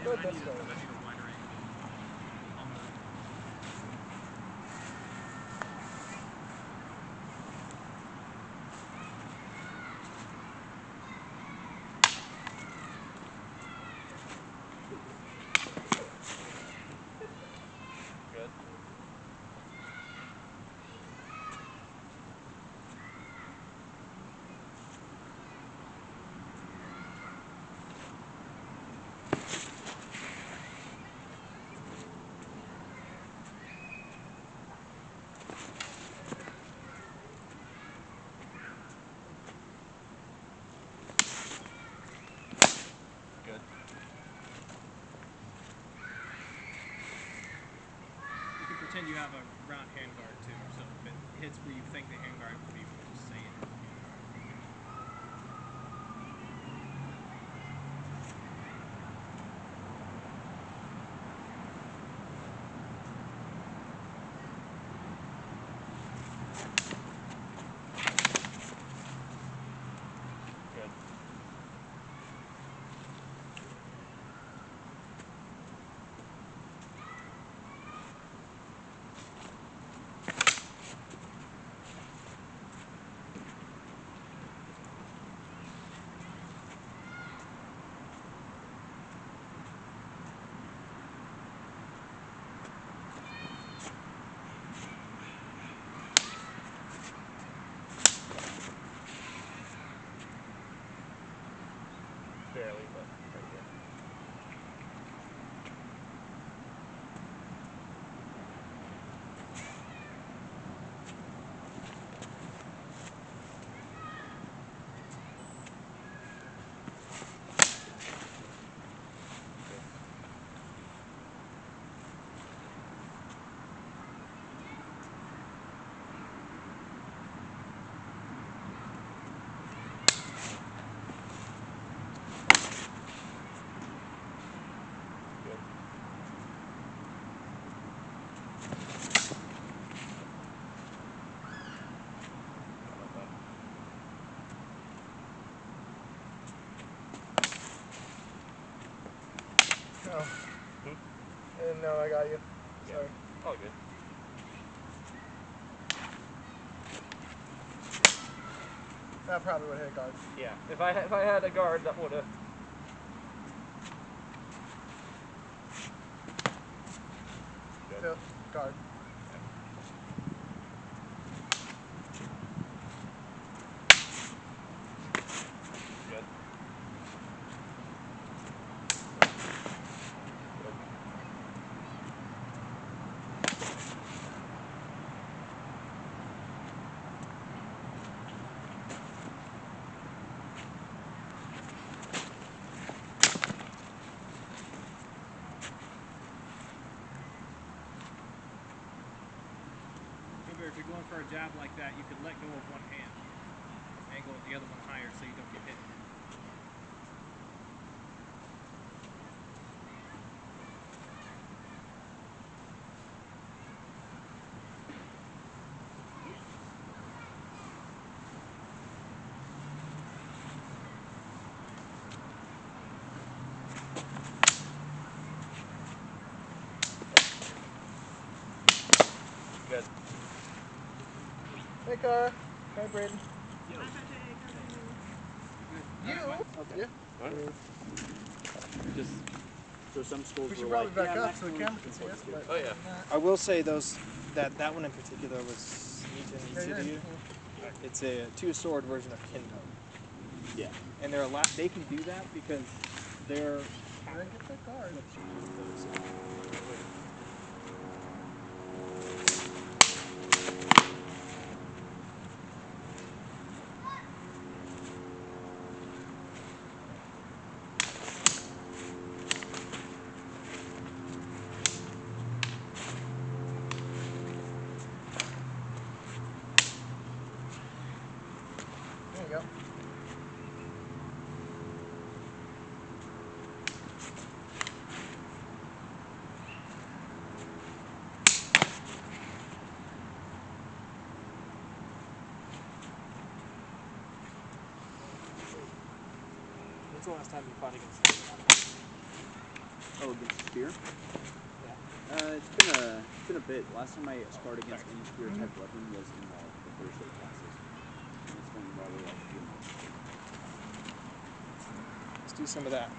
go this way. I need a wider angle on the... Good. Good. You can pretend you have a round handguard too, so if it hits where you think the handguard would be, just say it. Good. Barely, but pretty good. Good. How about that? Oh, Hmm? I didn't know I got you. Yeah. Sorry. All good. That probably would hit guard. Yeah. If I had a guard, that would have. Good. Feel guard. Good. Good. Remember, if you're going for a jab like that, you could let go of one hand and go with the other one higher so you don't get hit. Good. Hey, Car. Hey, Braden. Yo. You? Okay. Yeah. Alright. Just so some schools We were should probably like, back yeah, up so the maximum camera can is see us. 42. But Oh, yeah. other than that- I will say that one in particular was neat and Yeah, easy you're to in. use. It's a two-sword version of Kendo, Yeah. and they can do that because they're Did I get that guard? There you go. When's the last time you fought against anyone? Oh, against spear? It's been a bit. Last time I sparred against any spear type weapon was in the Thursday classes. And it's been probably like a few months. Let's do some of that.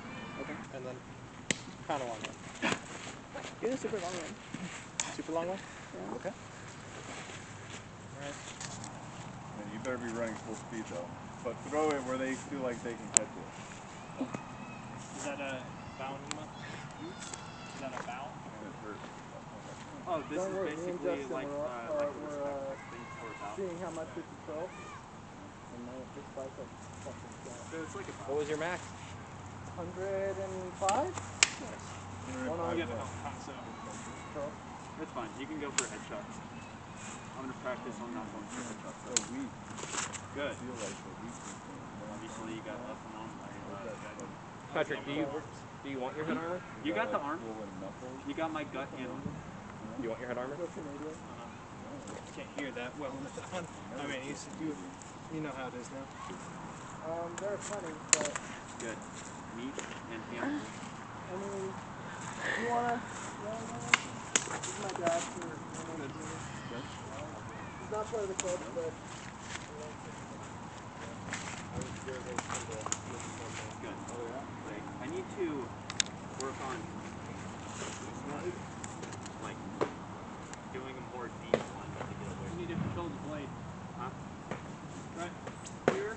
Okay. And then kind of long one. Do the super long one. Super long one? Yeah. Okay. And you better be running full speed though. But throw it where they feel like they can catch it. Is that a bow Nima? Is that a bow? It hurt. Oh, this Don't is worry, me and basically Justin like were, a we're respect thing for about. seeing how much we can throw. And then it just spikes up fucking shot. So it's like a What was your max? 105? One I'll on give it a hot so. throw. That's fine. You can go for a headshot. I'm gonna practice on not going for headshots. So weak. Good. I feel like the weakness. Obviously, you got up and on. Patrick, do you want your head armor? You got the arm. Full and knuckles. You got my gut and arm. Do you want your head armor? Can't hear that well with that one. I mean, you know how it is now. There are plenty, but Good. Meat and ham. I mean, you wanna? This is my dad for he's not part of the club, but Good. Like, I need to work on like doing a more deep one to get away. You need to control the blade. Huh? Right here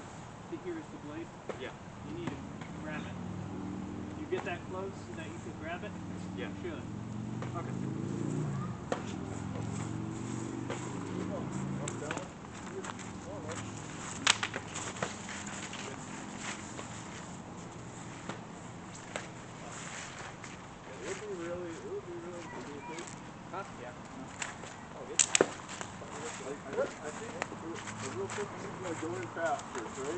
to here is the blade. Yeah. You need to grab it. You get that close so that you can grab it? Yeah. You should. Okay.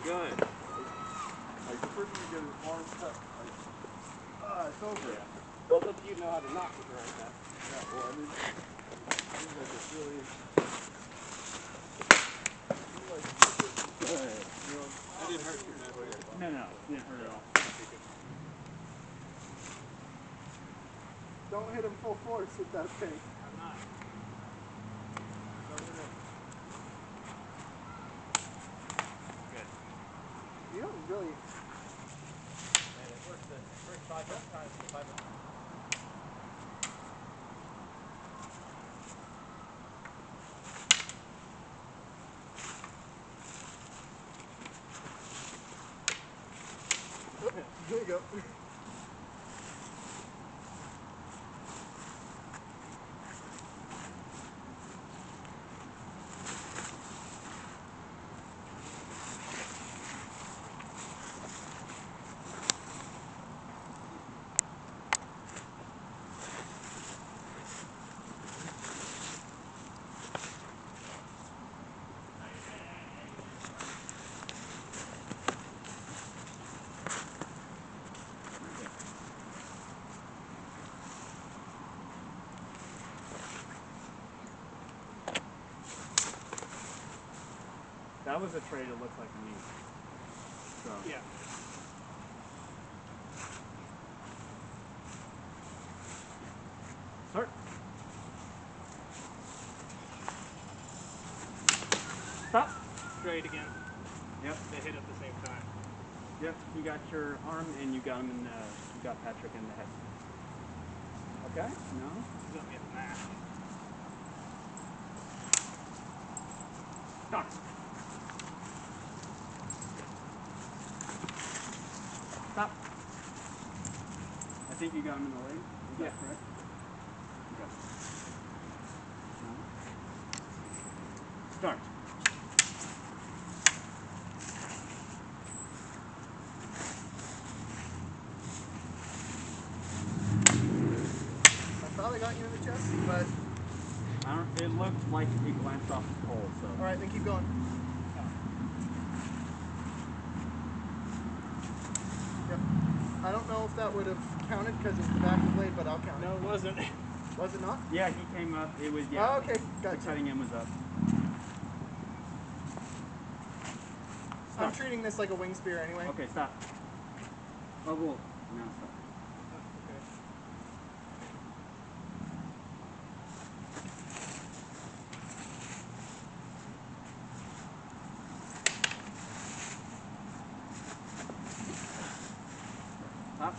Good. Like the person who gets his arm cut, like, it's over. Yeah. Both of you know how to knock it right now. Yeah, well, I mean, it seems like it's really. That didn't hurt too bad. No, didn't hurt at all. don't hit him full force with that thing. I'm not. Good. You don't really. Man, it worked 500 times in 500. There you go. That was a trade that looks like me. So. Yeah. Start. Stop. Straight again. Yep. They hit at the same time. Yep. You got your arm and you got him in the. You got Patrick in the head. Okay. No. You got me at the mask. Stop. Stop. I think you got him in the leg. Is that correct? Okay. Start. I thought I got you in the chest, but I don't. It looked like he glanced off the pole. So. all right, then keep going. Yep. I don't know if that would have counted because it's the back of the blade, but I'll count No, it wasn't. it. Was it not? Yeah, he came up. It was yeah. Oh, okay, The gotcha. cutting in was up. I'm treating this like a wing spear anyway. Okay, stop. Oh well. Now stop. Okay. Up.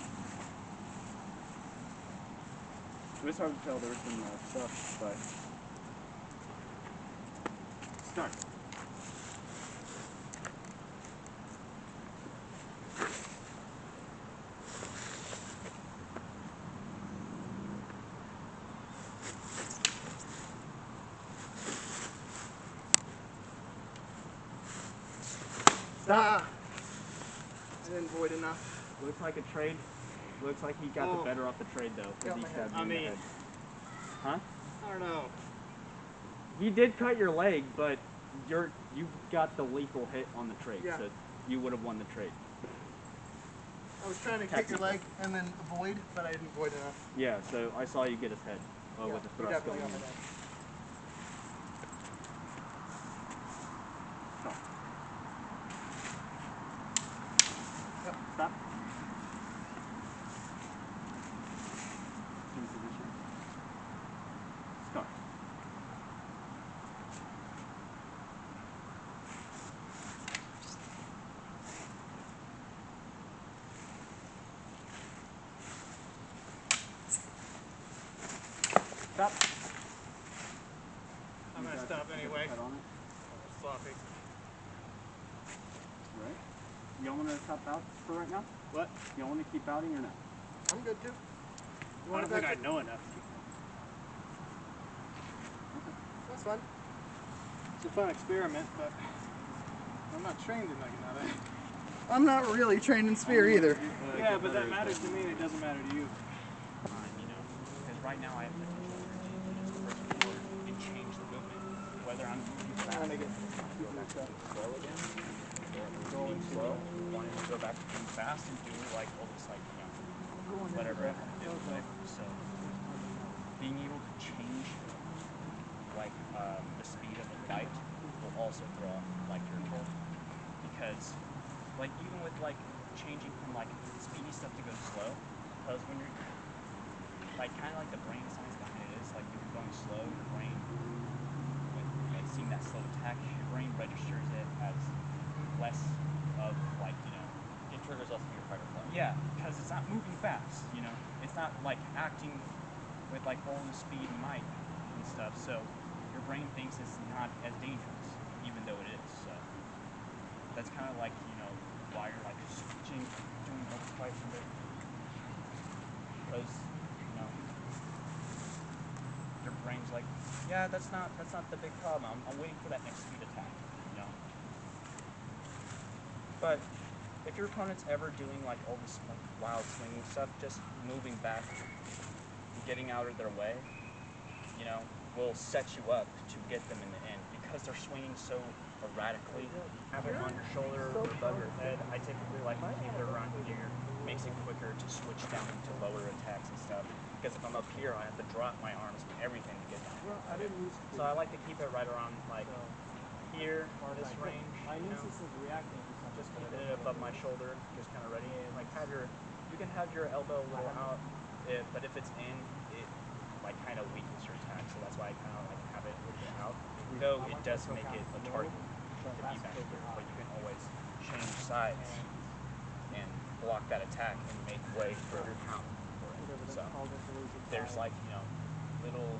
It was hard to tell there was some stuff, but start. Ah! I didn't void enough. Looks like a trade. Looks like he got the better off the trade though. Got He my stabbed head. you in the head. Huh? I don't know. He did cut your leg, but you got the lethal hit on the trade, Yeah. so you would have won the trade. I was trying to kick your leg and then avoid, but I didn't void enough. Yeah, so I saw you get his head with the he thrust definitely going got in. my head. Yep. Stop. In position. Start. Stop. I'm gonna stop anyway. Head on it. Sloppy. Right. You don't want to stop out for right now? What? You don't want to keep outing or not? I'm good too. You I want don't it think back? I know enough. That's fun. It's a fun experiment, but I'm not trained in like another. I'm not really trained in spear either. Yeah, but that matters to me and it doesn't matter to you. You know, because right now I have potential energy to press forward and change the movement. Whether I'm moving fast, Trying to get go back to slow again, or I'm going slow, wanting to go back to being fast and do like all this like, you know, whatever I have to do. Right? So being able to change like the speed of a fight will also throw off like your attack. Because like even with like changing from like speedy stuff to go slow, because when you're like kind of like the brain science behind it is like if you're going slow, your brain when like seeing that slow attack, your brain registers it as less of like, you know, It triggers less of your fight or flight. yeah, because it's not moving fast, you know, it's not like acting with like all the speed and might and stuff. So your brain thinks it's not as dangerous, even though it is. So that's kind of like, you know, why you're like switching, doing all this fight from there. Because, you know, your brain's like, yeah, that's not the big problem. I'm waiting for that next speed attack, you know. But if your opponent's ever doing like all this like wild swinging stuff, just moving back, getting out of their way, you know, will set you up to get them in the end because they're swinging so erratically. Have it on your shoulder or above your head. I typically like to keep it around here. Makes it quicker to switch down to lower attacks and stuff. Because if I'm up here, I have to drop my arms and everything to get down. Well, I didn't use So I like to keep it right around like here, this range. I You knew know? this was reacting to something. Just keeping it above my shoulder, just kind of ready. Like have your, you can have your elbow a little out, but if it's in, it like kind of weakens your attack. So that's why I kind of like have it a little bit out. Though it does make it a target to be back here, but you can always change sides and block that attack and make way for your counter for it. So there's like, you know, little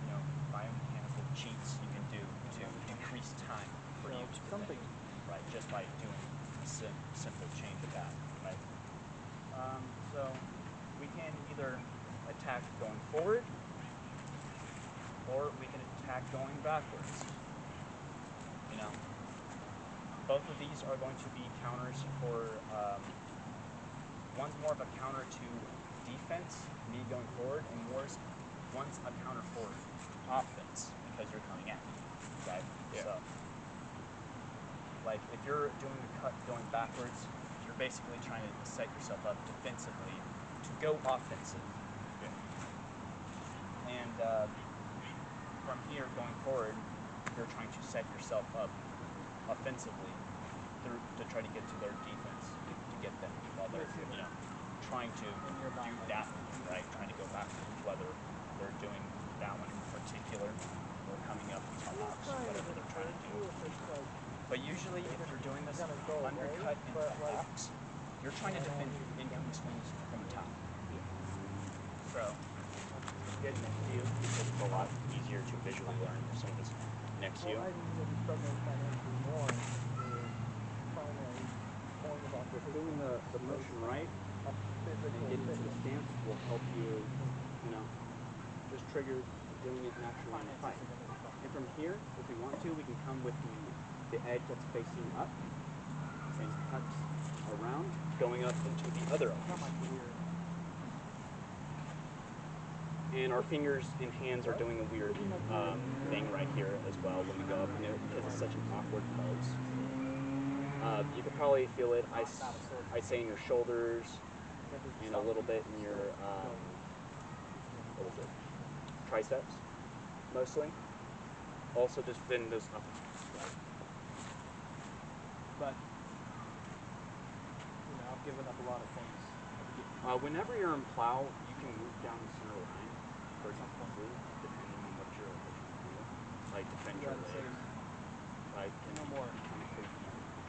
you know, biomechanical cheats you can do to decrease time for you to defend, right? Just by doing a simple change of that, right? So we can either attack going forward, or we can attack going backwards. You know, both of these are going to be counters for. One's more of a counter to defense, me going forward, and one's a counter for offense because you're coming at me, right? Yeah. So, like if you're doing a cut going backwards, you're basically trying to set yourself up defensively to go offensive. Yeah. And from here going forward, you're trying to set yourself up offensively to try to get to their defense to get them while they're, you know, trying to do that one, right? Trying to go backwards, whether they're doing that one in particular or coming up with tomahawks, whatever they're trying to do. But usually if you're doing this undercut and cut, you're trying to defend incoming swings from the top. So, get next to you because it's a lot easier to visually learn if someone is next to you. Just doing the motion right and getting to the stance will help you, you know, just trigger doing it naturally in the fight. And from here, if we want to, we can come with the edge that's facing up and cut around, going up into the other edge. And our fingers and hands are doing a weird thing right here as well when we go up, and because it's such an awkward pose. You could probably feel it, I'd say in your shoulders, and a little bit in your, what is it, triceps, mostly. Also just bend those up. But, you know, I've given up a lot of things. Whenever you're in plow, you can move down the center line for example, depending on what you're doing. Like defend your legs. Like, and no more kind of crazy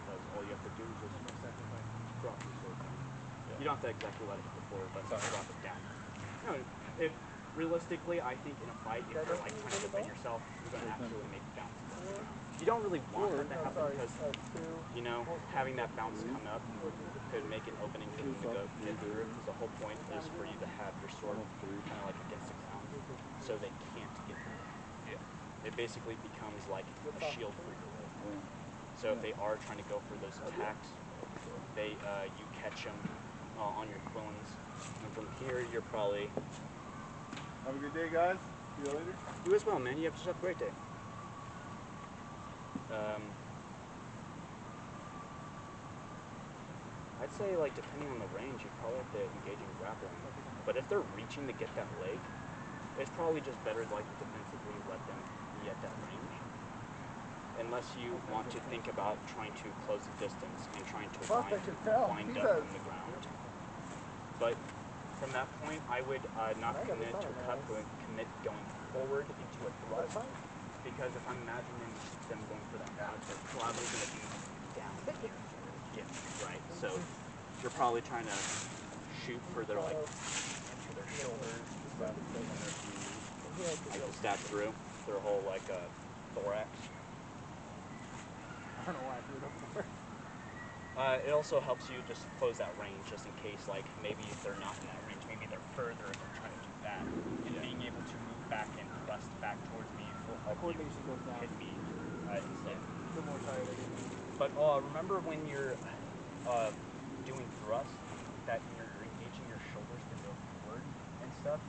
because all you have to do is just drop your sword down. Yeah. You don't have to exactly let it hit the floor, but drop it down. No, if realistically, I think in a fight, if you're like trying to defend yourself, you're going to actually make it bounce. You don't really want that to happen because, you know, having that bounce come up could make an opening for them to go get through. Because the whole point is for you to have your sword kind of like against the ground, so they can't get through. Yeah. It basically becomes like a shield for your leg. So if they are trying to go for those attacks, they you catch them on your quillins, and from here you're probably. Have a good day, guys. See you later. You as well, man. You have yourself a great day. I'd say, like, depending on the range, you probably have to engage in grappling. But if they're reaching to get that leg, it's probably just better, like, defensively let them be at that range. Unless you want to think about trying to close the distance and trying to wind up on the ground. But from that point, I would not commit to a cut, commit going forward into a thrust. Because if I'm imagining them going for that cut, they're probably going to be down here. Yeah, right. So you're probably trying to shoot for their like into their shoulders, like to stab through their whole like thorax. I don't know why I threw it up there. It also helps you just close that range, just in case like maybe they're not in that range, maybe they're further if they're trying to do that, and being able to move back and thrust back towards me will help you hit me instead. The more tired I get. But remember when you're doing thrust, that you're engaging your shoulders to go forward and stuff.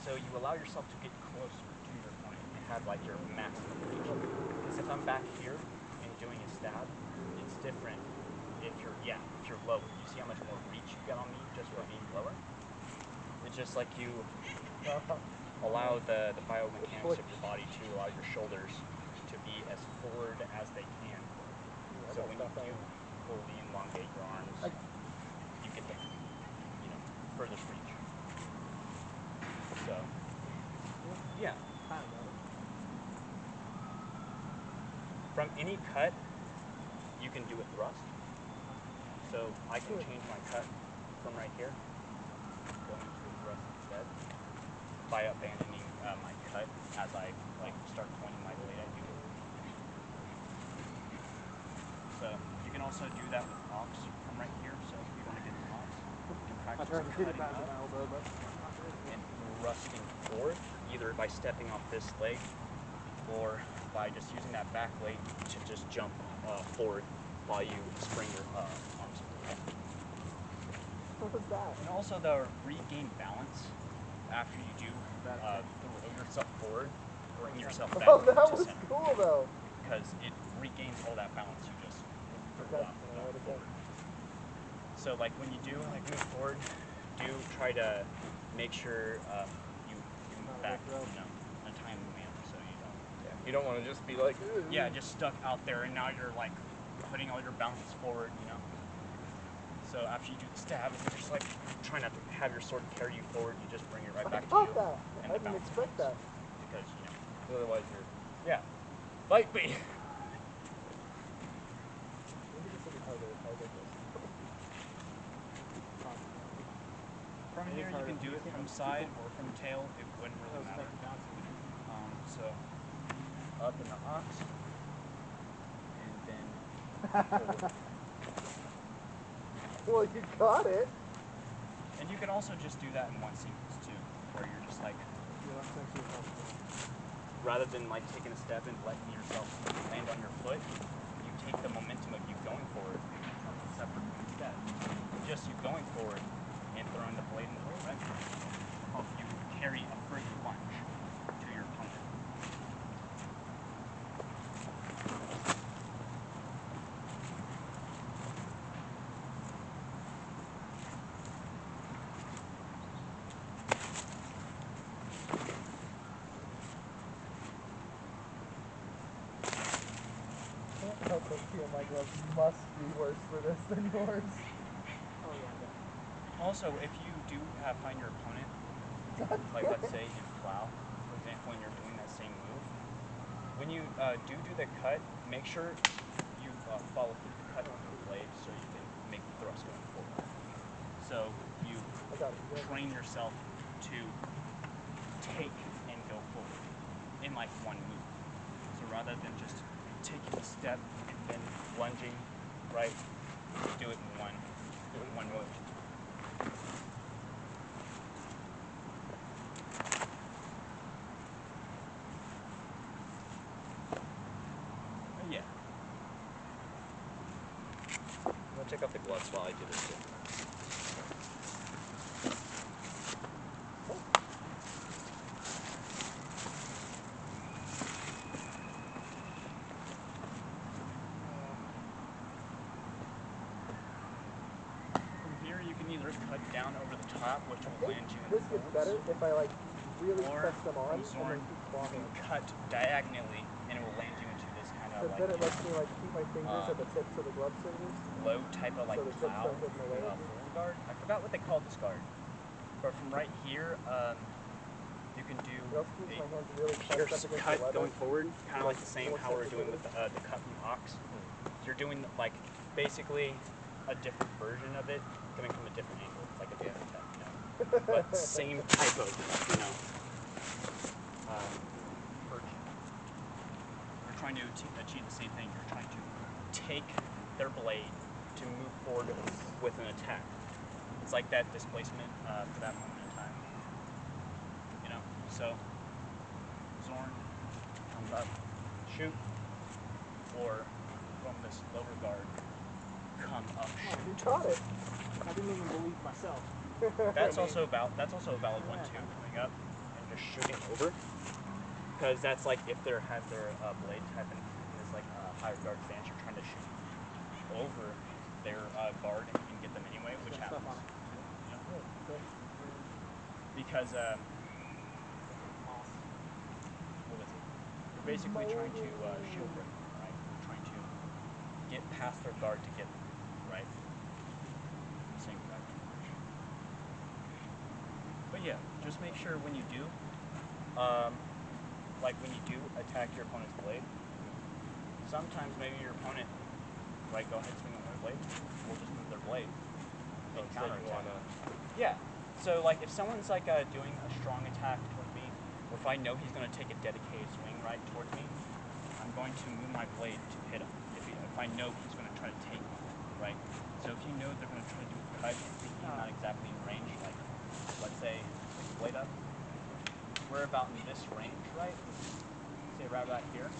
So you allow yourself to get closer to your opponent and have like your maximum reach. Because if I'm back here and doing a stab, it's different if you're lower. You see how much more reach you get on me just for being lower? It's just like you allow the biomechanics of your body to allow your shoulders to be as forward as they can. So when you do fully elongate your arms, you get the, you know, furthest reach. So, yeah. From any cut, you can do a thrust. So I can change my cut from right here, going to a thrust instead, by abandoning my cut as I like start pointing my blade at you. So you can also do that with knocks from right here. So if you want to get the knocks, you can practice cutting up and thrusting forward, either by stepping off this leg or by just using that back leg to just jump forward while you spring your arms forward. What was that? And also the regain balance after you do throw yourself forward, bring yourself back Oh, that to was center. cool though. Because it regains all that balance you just threw off forward. So like when you do like move forward, do try to make sure you move back, you know, in a timely manner so you don't. Yeah. You don't want to just be like. Yeah, just stuck out there and now you're like putting all your balance forward, you know. So after you do the stab, if you're just like trying not to have your sword carry you forward, you just bring it right back to you. And I didn't expect that. Because, you know. Otherwise, you're. Yeah. Fight me! from here, you can do it from side or from tail. It wouldn't really matter. So up in the ox, and then forward. Well, you got it. And you can also just do that in one sequence too, where you're just like, rather than like taking a step and letting yourself land on your foot, you take the momentum of you going forward, separate from the step. Just you going forward and throwing the blade in the right direction will help you carry a further lunge to your opponent. Can't help but feel my gloves must be worse for this than yours. Oh yeah. Also, if you do find your opponent, like let's say in plow, for example, when you're doing that same move, when you do the cut, make sure you follow through the cut on the blade so you can make the thrust going forward. So you train yourself to take and go forward in like one move. So rather than just taking a step and then lunging, right, do it in one move. Yeah. I'm gonna take off the gloves while I do this too. From here, you can either cut down over the top, which will land you in This the gets folds, better if I like really or press them on from Zorn, and then keep you clawing. can cut diagonally, and it will land you into this kind of Because like then it lets me like keep my fingers at the tips of the glove fingers. low type of like So the tips plow don't get in the way. pulling guard. I forgot what they call this guard, but from right here, you can do It also keeps a my hands really your pressed up against cut the leather. going forward, kind of like the same how we're doing with the cut from ox. You're doing like basically a different version of it, coming from a different angle, like a different cut, you know. But same type of, you know, version. You're trying to achieve the same thing. You're trying to take their blade to move forward with an attack. It's like that displacement for that moment in time. You know, so Zorn comes up, shoot, or from this lower guard, come up, You shoot. got it. I didn't even believe myself. That's also a valid one too, coming up and just shooting over. Because that's like if there has their blade type and is like a higher guard stance, you're trying to shoot over their guard and get them anyway, which happens. You know? Because what is it? You're basically trying to shield break them, right? You're trying to get past their guard to get them, right? Same right. But yeah, just make sure when you do, like when you do attack your opponent's blade, sometimes maybe your opponent, right, go ahead swing on their blade, we'll just move their blade and counterattack. Yeah. So like if someone's like doing a strong attack toward me, or if I know he's going to take a dedicated swing right towards me, I'm going to move my blade to hit him. If I know he's going to try to take me, right? So if you know they're going to try to do a cut, he's not exactly in range, like let's say pick the blade up, we're about in this range, right? Say right about here.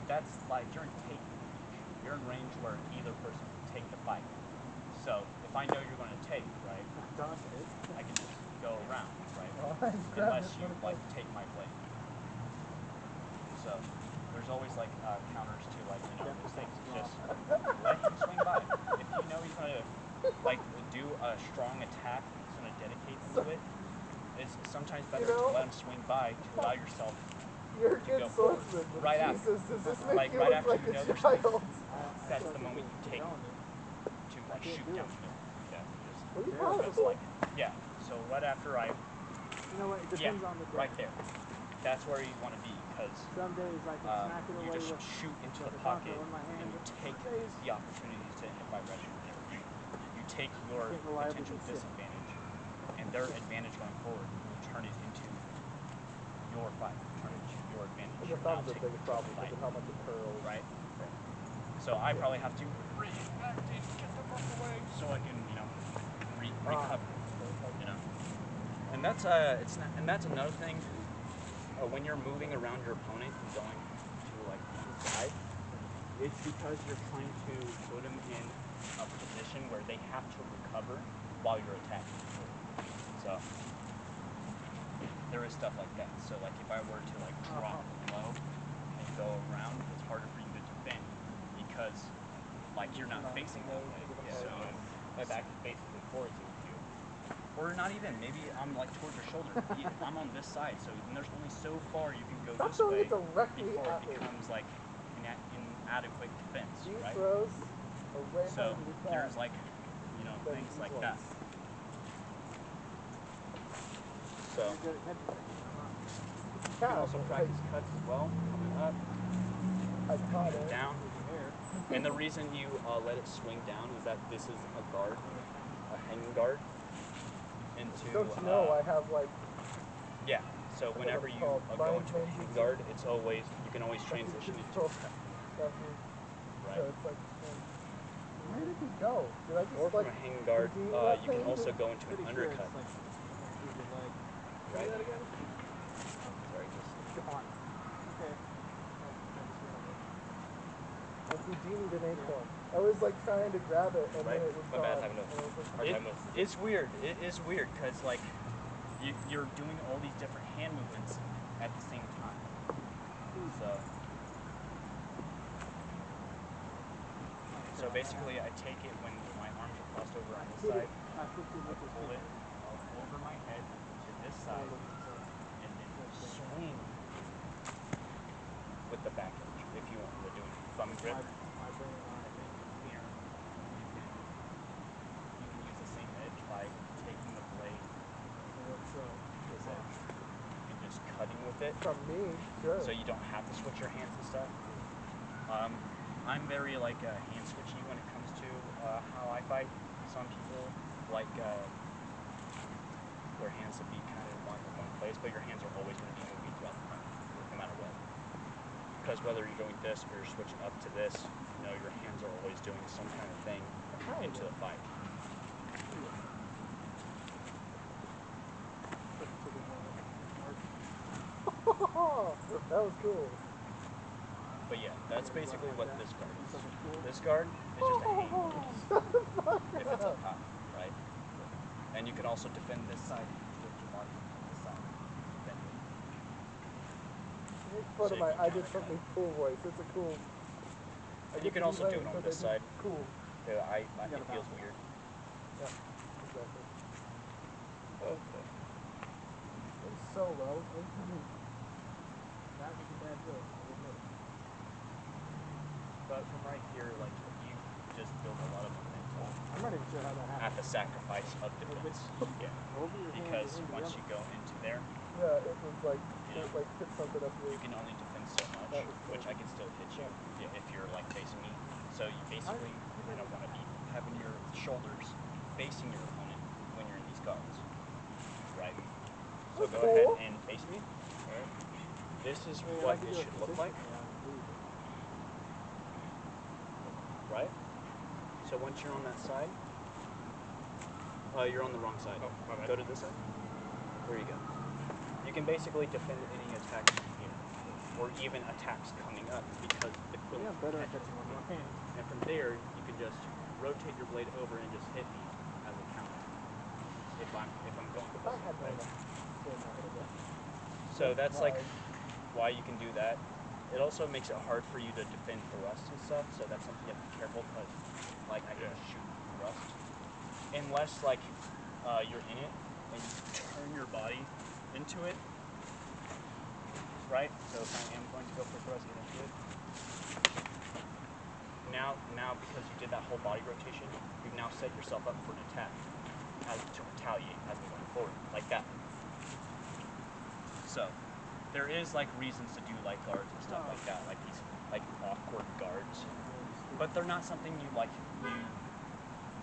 That's like you're in take range. You're in range where either person can take the fight. So if I know you're going to take, right, I can just go around, right? Unless you like take my blade. So there's always like counters to like those things. It's just let him swing by. If you know he's going to like do a strong attack, he's going to dedicate to it. It's sometimes better to let him swing by to allow yourself You're a to good go forward. swordsman, but Right after. Jesus, does this make Like you right look after like you know a there's child? that's the moment you take to like shoot down the middle. Yeah. What are you proud of? That's like yeah. So right after I You know what? It depends on the day. right there. That's where you want to be because Some days I can smack it you away just with shoot into with the a pocket taco in my hand. and you take Some days the opportunities to hit by ready. You take your Can't reliably potential sit. disadvantage and their advantage going forward will turn it into your fight, turn it into your advantage. And You're your now thumb's the taking biggest control of problem the fight, because of how much it curls. right? So I probably have to react and get the fuck away so I can, you know, recover. You know, and that's that's another thing. When you're moving around your opponent and going to like one side, it's because you're trying to put them in a position where they have to recover while you're attacking. So there is stuff like that. So like if I were to like drop low and go around, it's harder for you to defend because like you're not facing that way. So My back is basically forward to you. or not even, maybe I'm like towards your shoulder. I'm on this side, so there's only so far you can go Stop this throwing way it directly before at it me. becomes like inadequate defense, These right? throws are way So harder to catch there's like, you know, than things these like ones. that. So You're good at catching it. you can also practice cuts as well, coming up, I caught it. down. And the reason you let it swing down is that this is a guard, a hanging guard. Into Don't you know I have like yeah. So whenever you called go Lion into a King hanging guard, it's always you can always transition into control a cut, stuff here. right? So it's like, where did he go? Did I just Or from like a hanging guard, continue that you can thing? also go into an Pretty sure undercut. it's like use your leg. Right. Do that again? Sorry, just Come on. Okay. Like Houdini did acorn. I was like trying to grab it and Right. then it was My gone. bad, having a and I was like, hard time with. It's weird. It is weird because like you're doing all these different hand movements at the same time. So basically, I take it when my arms are crossed over on this side, I pull it over my head to this side, and then swing with the back edge. If you want to do a thumb grip. My brain on it. Here, you can use the same edge by taking the blade this edge and just cutting with it, from me, sure. so you don't have to switch your hands and stuff. I'm very like hand switchy when it comes to how I fight. Some people like their hands to be kind of in one place, but your hands are always going to be moving throughout the fight, no matter what. Because whether you're doing this or you're switching up to this, you know, your hands are always doing some kind of thing into the fight. That was cool. But yeah, that's basically what this guard is. This guard is just a hang if it's up high, right? And you can also defend this side with your body on this side. Defend it. Make fun So of you my can I did countercut. something cool voice. It's a cool. And you can also do it on this side. Cool. Yeah, it feels weird. Yeah, exactly. Okay. It was so low. That was a bad joke. But from right here, like, you just build a lot of momentum I'm not even sure how that happened. at the sacrifice of defense. Yeah. Over your hand Because and into the once other. you go into there, Yeah, it was like Yeah. it like hit something up here. you can only defend so much, That was cool. which I can still hit you if you're like facing me. So you basically want to be having your shoulders facing your opponent when you're in these guards, right? So That's go ahead cool. and face me. Alright. This is I mean, I what could it do should look like, right? So once you're on that side, you're on the wrong side. Oh, my bad. Go to this side. There you go. You can basically defend any attacks from here, or even attacks coming up because the quill Yeah, I'm better at catches catching with it. one hand. And from there, you can just rotate your blade over and just hit me as a counter. If I'm going If I had known right? that. So that's like why you can do that. It also makes it hard for you to defend thrust and stuff. So that's something you have to be careful because, like, I can just shoot thrust unless like you're in it and you turn your body into it. Right? So if I am going to go for thrust, get into it. Now because you did that whole body rotation, you've now set yourself up for an attack to retaliate as we're going forward, like that. So there is like reasons to do like guards and stuff like that, like these like awkward guards, but they're not something you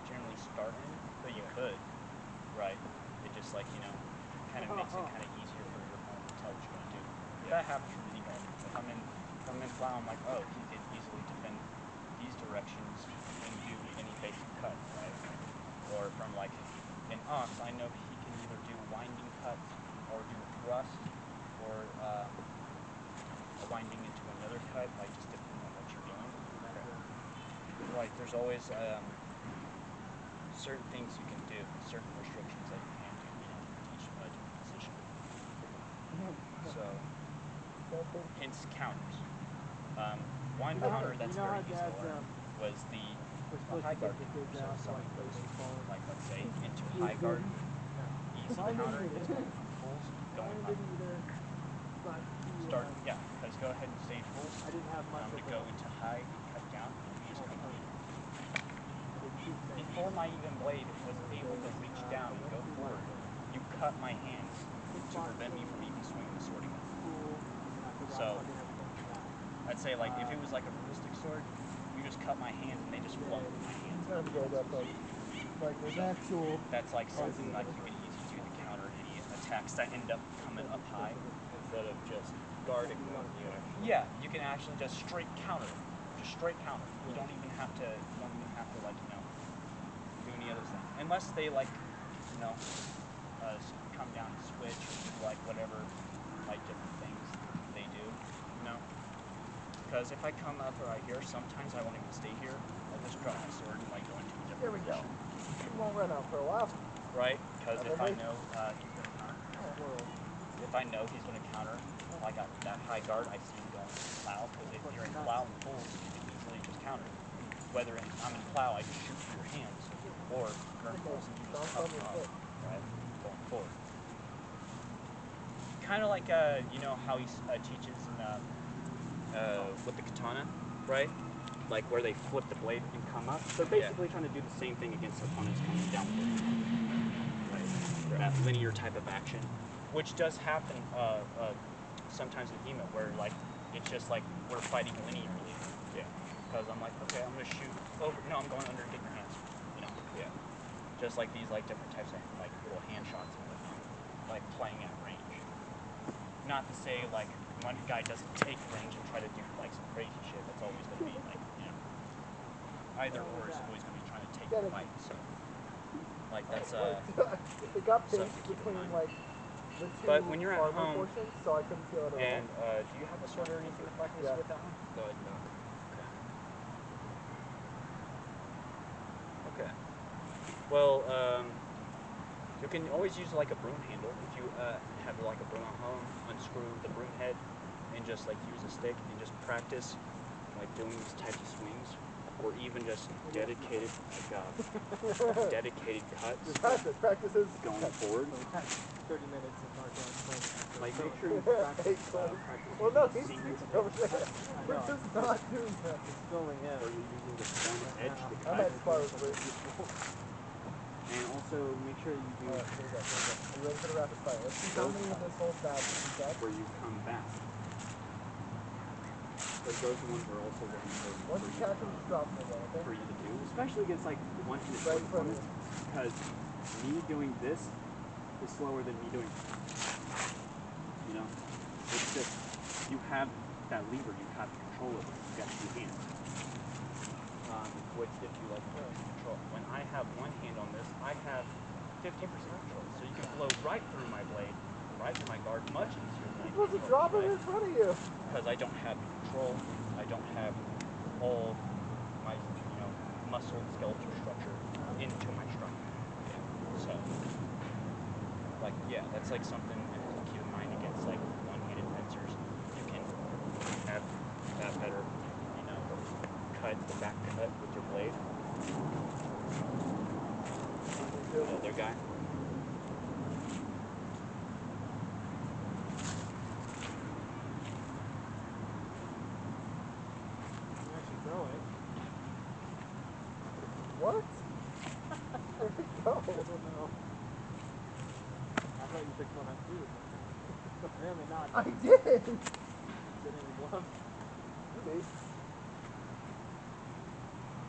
generally start in, but you could. right? It just like, you know, kind of makes it kind of easier for your opponent to tell what you're going to do. That happens from any guard. If I'm in plow, I'm like, oh, he can easily defend these directions and do any basic cut, right? Or from like an ox, I know he can either do winding cuts or do a thrust or a winding into another cut, like just depending on what you're doing. Like there's always certain things you can do, certain restrictions that you can do, you know, each different position. So, hence counters. One counter that's very useful was the high guard counter. So someone goes, like let's say, into high guard, easy counter is going from fulls, going up. Start, yeah, let's go ahead and stage fulls. I'm going to go into high, cut down, and you just come up. Before my even blade was able to reach down and go forward, you cut my hands to prevent me from even swinging the sword again. So, I'd say like if it was like a ballistic sword, you just cut my hands and they just flung through my hands. That's like something like you can easily do the counter any attacks that end up coming up high. Instead of just guarding them, you know. Yeah, you can actually just straight counter. Just straight counter. You don't even have to like, you know, do any other thing. Unless they like, you know, come down and switch or do like whatever, like different things they do, you know. Because if I come up right here, sometimes I won't even stay here. I'll just drop my sword and like go into a different position. You won't run out for a while. Right? Because if I know he's going to counter, if I know he's going to counter, like that high guard, I see him going plow. Because if you're in plow and fulls, you can easily just counter. Whether I'm in plow, I just shoot through your hands, or current fulls and you just up, right? Going forward. Kind of like you know how he teaches with the katana, right? Like where they flip the blade and come up. They're basically trying to do the same thing against opponents coming downward. Right. That linear type of action, which does happen sometimes in HEMA, where like it's just like we're fighting linearly. Yeah. Because I'm like, okay, I'm gonna shoot over. No, I'm going under and getting your hands. You know. Yeah. Just like these like different types of like little hand shots and whatnot, like playing at range. Not to say like one guy doesn't take range and try to do like some crazy shit. That's always going to be like, you know, either or is always going to be trying to take the fight. So, like that's it got something paced to keep in between mind. like the two But when you're at armor home, portions, so I couldn't feel it at and all. do you have a sword or anything to practice with that one? No, I do not. Okay. Well, you can always use like a broom handle. If you have like a broom at home, unscrew the broom head and just like use a stick and just practice like doing these types of swings, or even just dedicated like dedicated cuts. Practices going forward. 30 minutes of hardcore. Like make sure you practice well, no, using he's sequence over there. We're just not doing that. It's filming him. or you're using the point edge to I'm cut. at Sparrows Bridge. And also make sure you do Alright, here we go. Are you ready for the rapid fire? Let's see how many of this whole stab you can get. where you come back. Because those ones are also very important Once you catch him, just drop him again, okay? for you to do, especially against like one to Right in front of you. because me doing this is slower than me doing this. You know? It's just you have that lever, you have control of it, you got two hands. Which gives you like control. When I have one hand on this, I have 50% control. So you can blow right through my blade, right through my guard, much easier than I You're supposed to drop him in front of you. because I don't have control. I don't have all my, you know, muscle and skeletal structure into my strike. So, like, yeah, that's like something to keep in mind against like one-handed fencers. You can have that better, you know, cut the back cut with your blade. Other guy. Actually throw it. What? Where'd it go? I don't know. I thought you picked one up too. Apparently not. I did! Didn't even glove. See?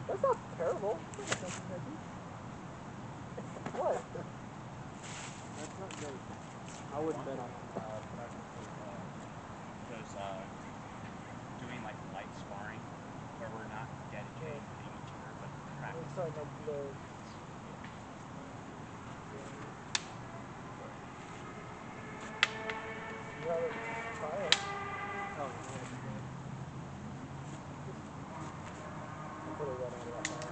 That's not terrible. What? wouldn't bet on practice. Because doing like light sparring, where we're not dedicated to each other, but practice. It's like the you gotta try it. Oh, yeah. Put it right on that line.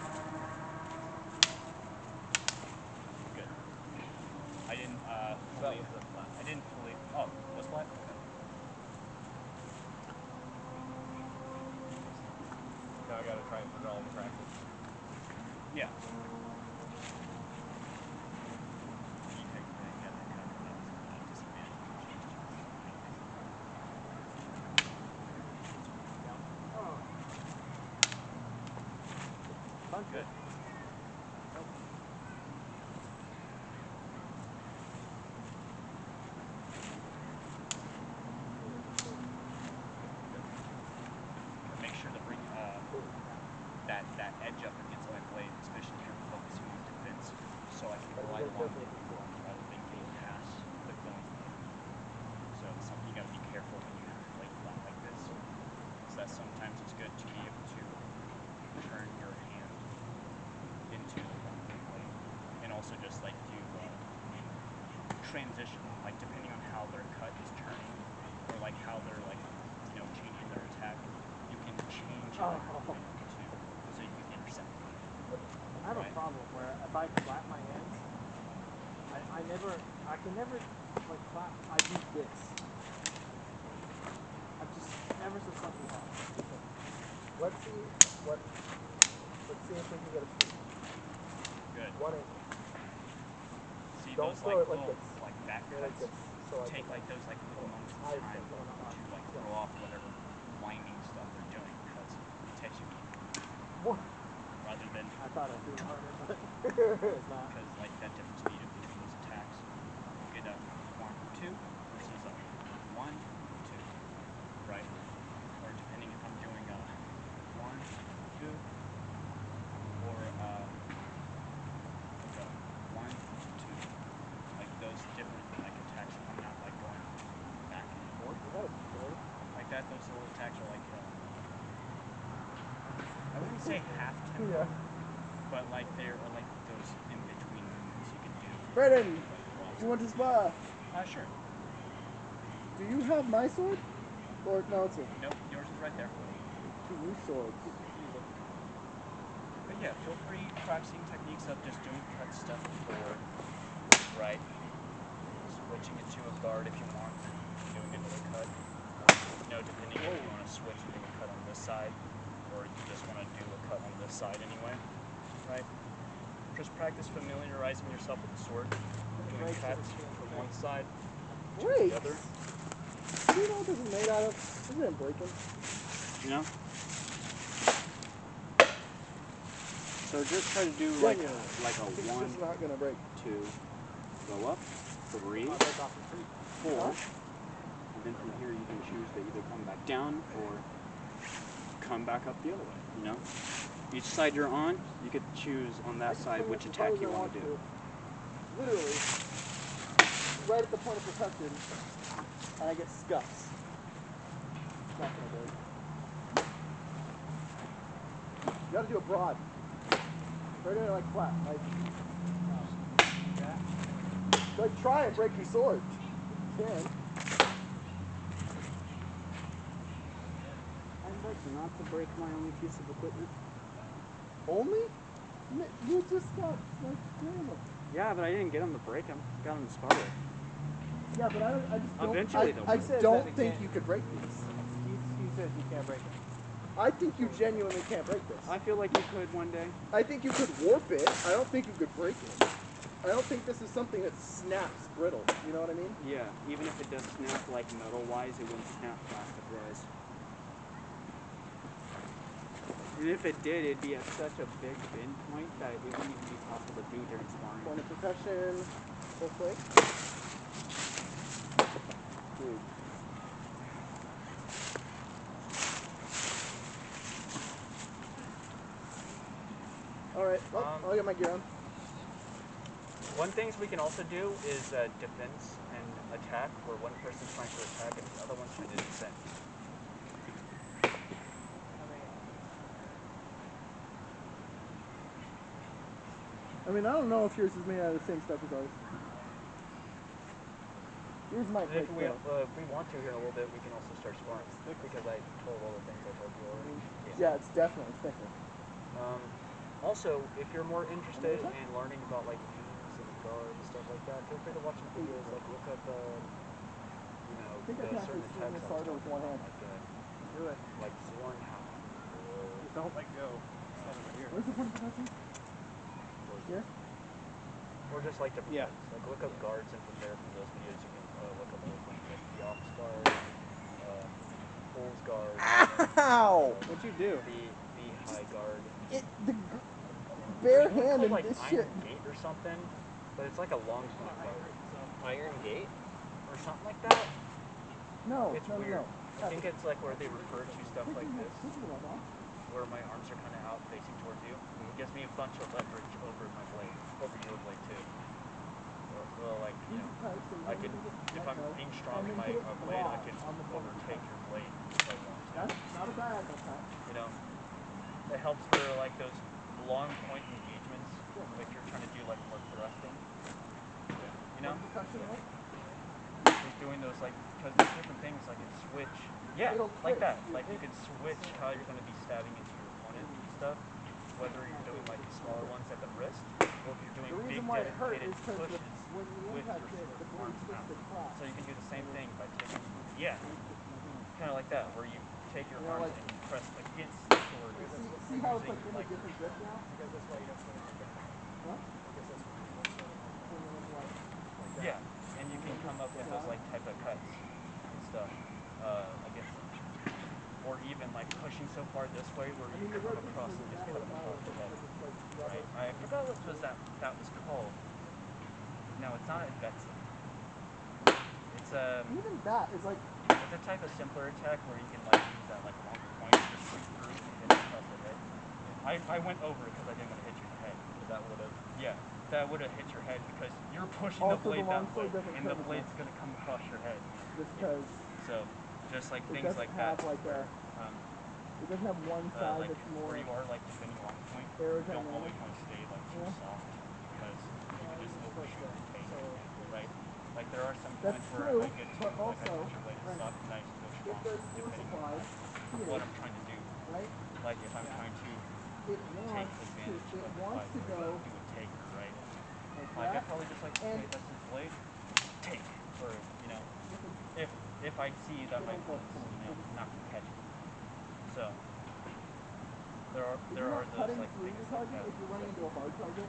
Good. I didn't fully. Oh, was flat? Okay. Now I gotta try and put it all in practice. Yeah. You take the kind of disadvantage. Sounds Good. Make sure to bring that edge up against my blade, especially if you're focusing on defense, so I can glide along it rather than getting past the going blade. So it's something you gotta be careful when you have the blade flat like this. Is that sometimes it's good to be able to turn your hand into the blade, and also just like do transition, like depending on how their cut is turning, or like how they're like changing their attack, you can change it so you can intercept. I have a problem where if I clap my hands, I can never like clap. I do this. I'm just ever so slightly off. Let's see if we can get a speed. Good. 1 inch. See Don't those throw like it like little this. like back Go like cuts? this. So I Take can like those like little moments of I time think to like throw off whatever winding stuff they're doing, because it takes you What? rather than I thought I'd do it harder, but it's not. because like that difference needed between those attacks. You get a 1, 2 versus a 1, 2, right? Or depending if I'm doing a 1, 2, or like a 1, 2, like those different like attacks. If I'm not like going back and forth Is that a sword? like that, those little attacks are like I wouldn't say half tempo, Yeah. but like they're like those in between movements you can do. Brandon, Like, you want to spar? sure. Do you have my sword? Or no, it's a Nope, yours is right there. two swords. But yeah, feel free practicing techniques of just doing cut stuff forward, right? Switching it to a guard if you want, doing another cut. Depending if you want to switch and do a cut on this side, or you just want to do a cut on this side anyway, right? Just practice familiarizing yourself with the sword, doing cuts from one side to Wait. the other. Do you know what this is made out of? Isn't it breaking? You know? So just try to do like a It's 1, just not gonna break. 2, go up, 3, My bed's off the street. 4, and then from here you can choose to either come back down or come back up the other way, you know? Each side you're on, you could choose on that side which attack you want to do. Literally, right at the point of percussion, and I get scuffs. It's not gonna break. You gotta do it broad. Right in like flat. Like try and break your sword. You can. I'd like not to break my only piece of equipment. Only? You just got like normal. Yeah, but I didn't get them to break them. Got them to spar with. Yeah, but I just don't. Eventually they'll I break. don't think you could break these. He says you can't break it. I think you genuinely can't break this. I feel like you could one day. I think you could warp it. I don't think you could break it. I don't think this is something that snaps brittle. You know what I mean? Yeah, even if it does snap like metal-wise, it wouldn't snap plastic-wise. And if it did, it'd be at such a big bend point that it wouldn't even be possible to do during sparring. Point of percussion, full plate. Dude. Alright, well, I'll get my gear on. One things we can also do is defense and attack, where one person's trying to attack and the other one's trying to defend. I mean, I don't know if yours is made out of the same stuff as ours. Yours might break If we though. want to here in a little bit, we can also start sparring because I told all the things I told you already. Yeah, it's definitely thicker. Also, if you're more interested in learning about like beams and guard and stuff like that, feel free to watch some videos. Like look up, you know, I think I the can certain actually swing attacks this I was harder with talking one about, hand. Do it. like Zornhound or Don't let go. Stand over here. Where's the point of protection? Here? or just like different Yeah. things. Like look up guards and from there from those videos you can look up other things like the ops guard, Fool's guard, Ow! What'd you do? the high guard. Bare There's one hand called and like this Iron shit. Gate or something, but it's like a long point guard Iron Gate? or something like that. No, It's no, weird. no. I think it's like where they refer to stuff like this, This is what I want. where my arms are kind of out facing towards you. It gives me a bunch of leverage over my blade, over your blade too. Well, like, you know, I can, if I'm being strong in my blade, I can overtake your blade if I want to. That's not a bad attack. You know, it helps for like those long point engagements, like you're trying to do like more thrusting. You know? Just doing those like, because there's different things like in switch. Yeah, like that. Like you can switch how you're going to be stabbing into your opponent and stuff. Whether you're doing like the smaller ones at the wrist, or if you're doing big dedicated pushes with your arms out. So you can do the same thing by taking, yeah, kind of like that, where you take your arms and you press against the sword. See how it's like in a different grip now? Yeah, and you can come up with those like type of cuts and stuff against them. Or even like pushing so far this way where you can come across and just cut them across the head. Right? I forgot what was that was called. No, it's not a Vetsu. It's Even that is like it's a type of simpler attack where you can like use that like longer point to just shoot through and hit across the head. I went over it because I didn't want to hit you in the head. That would have. Yeah, that would have hit your head because you're pushing the blade that way, and the blade's gonna come across your head. just because So, just like it things doesn't like have that. like a it doesn't have one side Like that's more where you are like defending long point, you don't aerodynamic. always want to stay like too soft because you can just overshoot and take it, right? Like there are some That's points where true, I get to but like I also, push your blade and soft and I go if strong there's force depending applied on to what it, I'm trying to do. right? Like if I'm trying to It take wants advantage to of the fight, go do a take, right? like Like I that. probably just like, And okay, that's his blade, take, or you know, if I see that my opponent's not gonna catch it. So there are those cutting like through things your like target, that. if you're running into a hard target,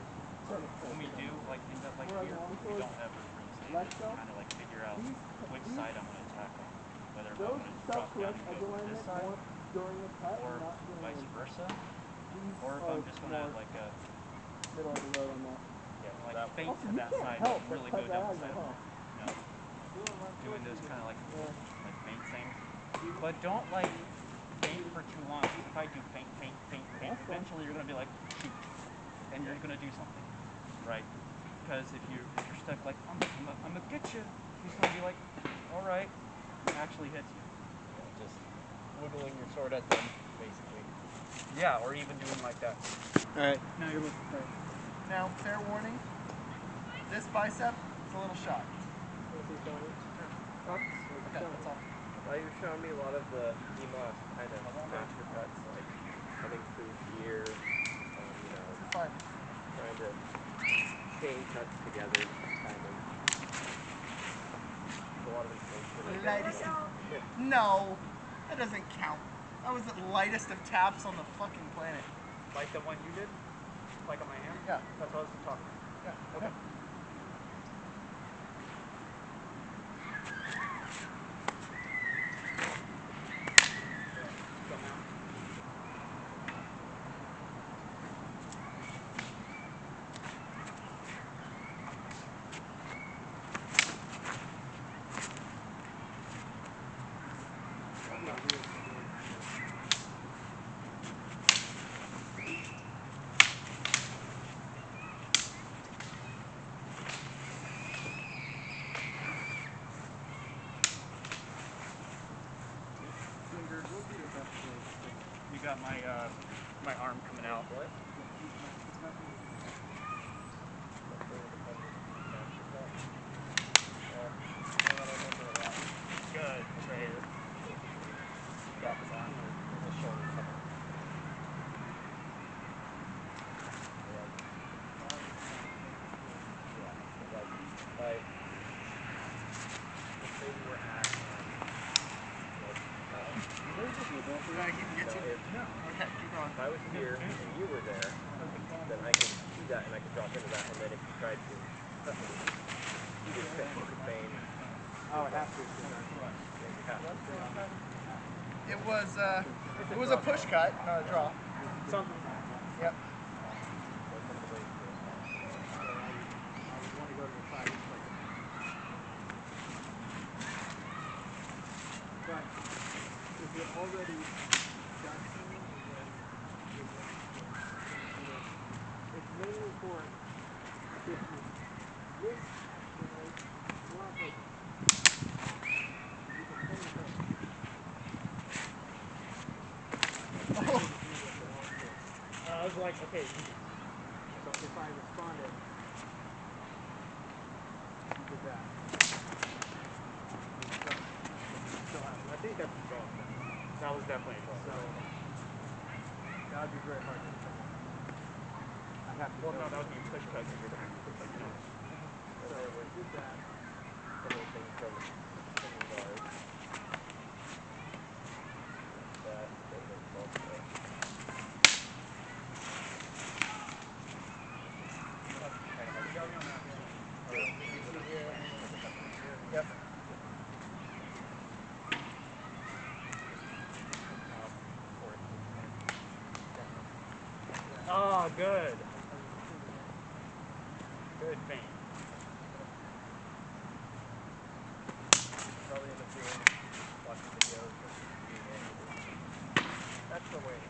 When we do like end up like here, we don't ever really stay to kind of like figure out which side I'm gonna attack on, whether if I those want to drop down self-correct and edge go to this alignment side, more during the cut or and not during vice the versa, these or if are I'm just gonna more like middle of the road on that. yeah, like feint Also, to you that can't side, help but but really cut go down the diagonal, side. You know, doing those kind of like Yeah. feint things, but don't like feint for too long. Because if I do feint, eventually you're gonna be like shoot, and you're gonna do something, right? Because if you're stuck like I'm gonna get you, he's gonna be like, all right, actually hits you. Just wiggling your sword at them, basically. Yeah, or even doing like that. Alright, now you're looking for Now, fair warning, this bicep is a little shot. What's he showing you? Okay, that's all. You're showing me a lot of the EMOS kind of master cuts, like coming through here, you know, Fine. trying to chain cuts together, kind of. A lot of inflation. Lightest. No, that doesn't count. That was the lightest of taps on the fucking planet. Like the one you did, like on my hand. Yeah. That's what I was talking about. Yeah. Okay. got my my arm coming out. What? Good. Right here. Drop it down. The shoulder coming. Like, let's say we were at, if I was here and you were there, then I could see that and I could drop into that, and then if you tried to cut me, you could feign. Oh, I have to. It was a push cut, not a draw. Something. Yep. But if you're already done something, it's mainly for if you miss, you want like you can play the I was like, okay. So if I responded, you did that. I think that's a draw. That was definitely a draw. So that would be very hard to defend. I have to. Well, no, that would be a push cut because you're going to, like, you know. So we did that. Some of the things from the guard. That was also. Yep. Oh, good. Good feint. Probably end up doing watching videos or being able. That's the way.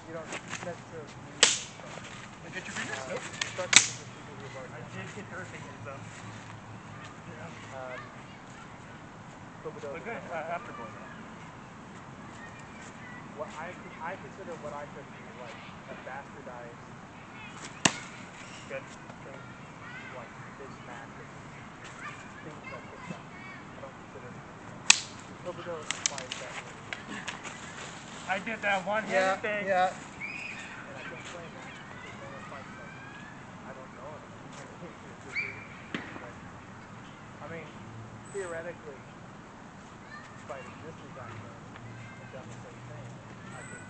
You don't necessarily need the instruction. Did you get your fingers? Nope. Instructions is just people who've already I done did get her fingers though. Kobudo. But good, after going though. What I consider what I could be like a bastardized Good. thing, like this massive things that picked up. I don't consider Kobudo implies that I did that one-handed thing. Yeah. and I can't claim that because no one fights like I don't know it. I mean, theoretically, if I existed back then and done the same thing, I could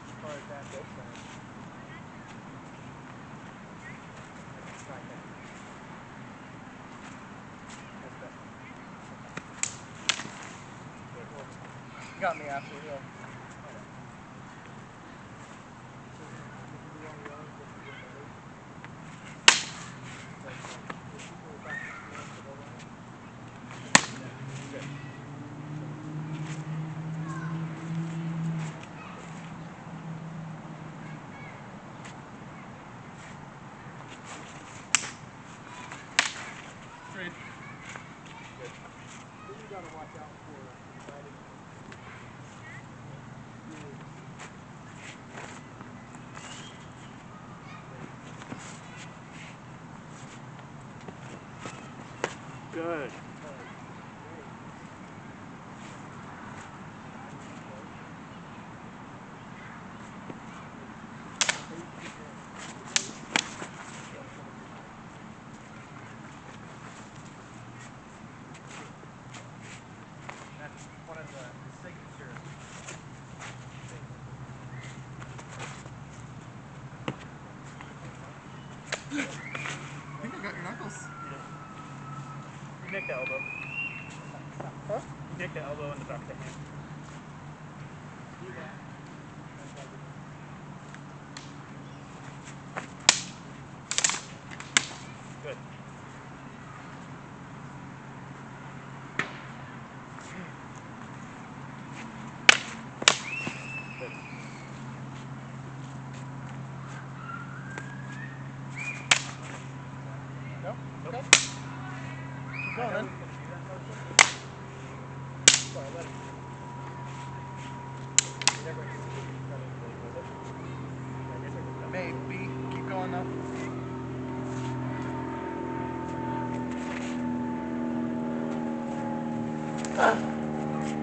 as far as that goes, I can try that. Got me after, yeah. Trade. Then you gotta watch out for deciding Good. that's one of the signature things. I think I got your knuckles. You nicked the elbow. Huh? You nicked the elbow in the back of the hand. Do that. Good. Good. going then. Maybe. Keep going though.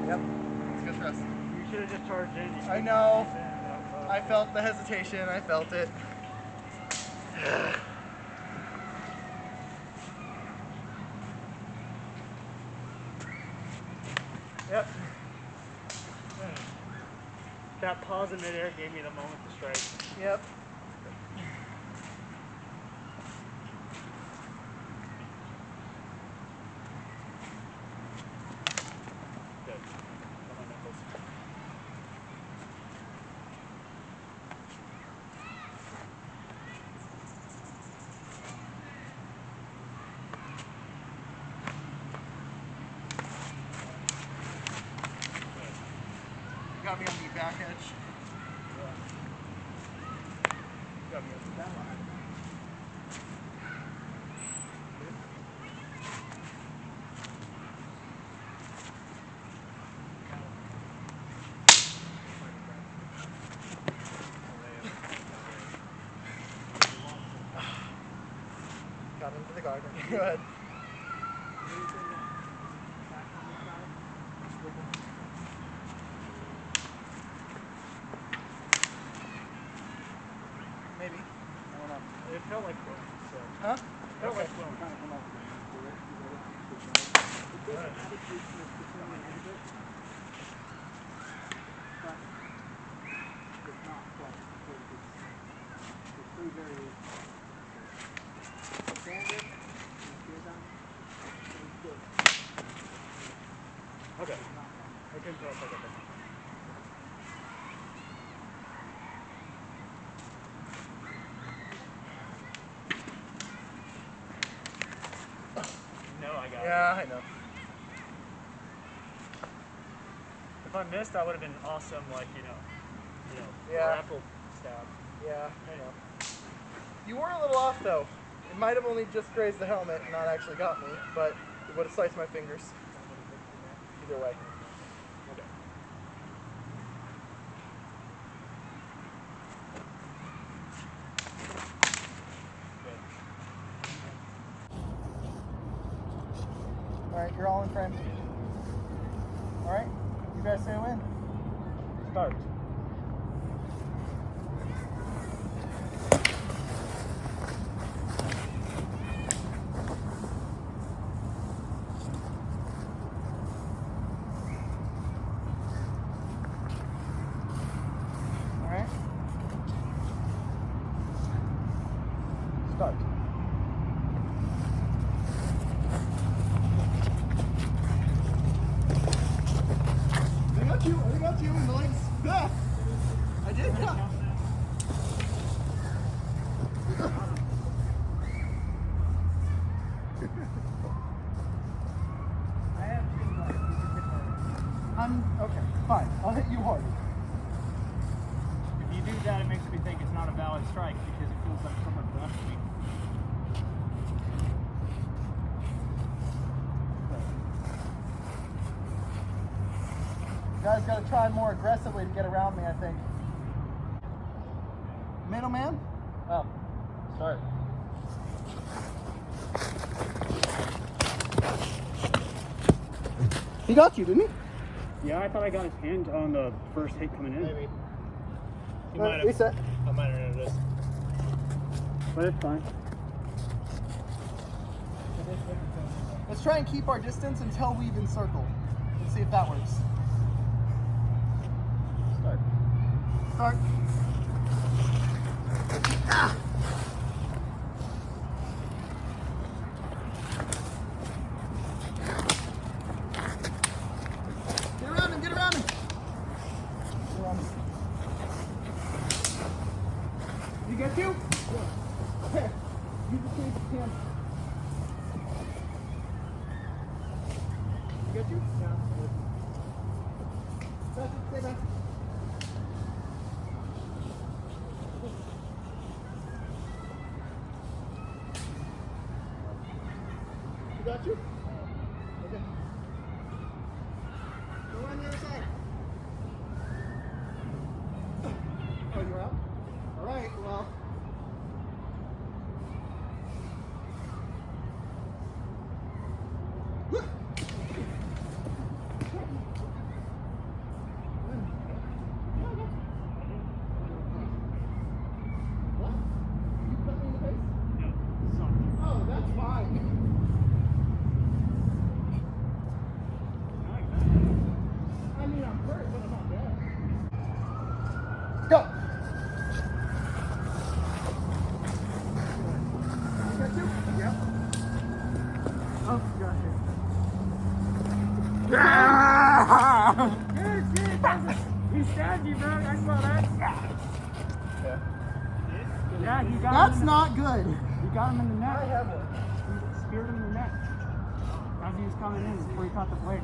Yep. It's good thrust. You should have just charged in. I know. I felt the hesitation. I felt it. Yep. That pause in midair gave me the moment to strike. Yep. Good. Come on, Nicholas. Got me on the back edge. Got me on that line. Got into the garden. Go ahead. Maybe. I don't know. It felt like boom. So. Huh? It felt like boom. Okay. I can tell if I got that. No, I got it. Yeah, I know. If I missed, that would have been awesome. Like Yeah. grapple stab. Yeah, I know. You were a little off though. It might have only just grazed the helmet and not actually got me, but it would have sliced my fingers. Either way. Okay. Alright, you're all in frame. Alright, you guys say when. Start. Alright. Start. I got you in the legs. Yeah. I did, yeah. Okay, fine. I'll hit you hard. If you do that, it makes me think it's not a valid strike because it feels like someone brushed me. You guys got to try more aggressively to get around me, I think. Middleman? Oh, start. He got you, didn't he? Yeah, I thought I got his hand on the first hit coming in. Maybe. He might have. Reset. I might have noticed. But it's fine. Let's try and keep our distance until we even circle. Let's see if that works. Start. Start. Ah! Get around him, get around him. Get around him. You get you? Yeah. Okay. Use the cage you can. Get you? Yeah. That's it, stay back. You got you? on the other side. Oh, you're out? All right, well. What? You cut me in the face? Oh, that's fine. I mean, I'm hurt, but I'm not dead. Go! You got two? Yep. Oh, got hit. He stabbed you, bro. I saw that. Yeah, he got That's him. not good. He got him in the neck. I have one. He speared him in the neck as he was coming in before he caught the blade.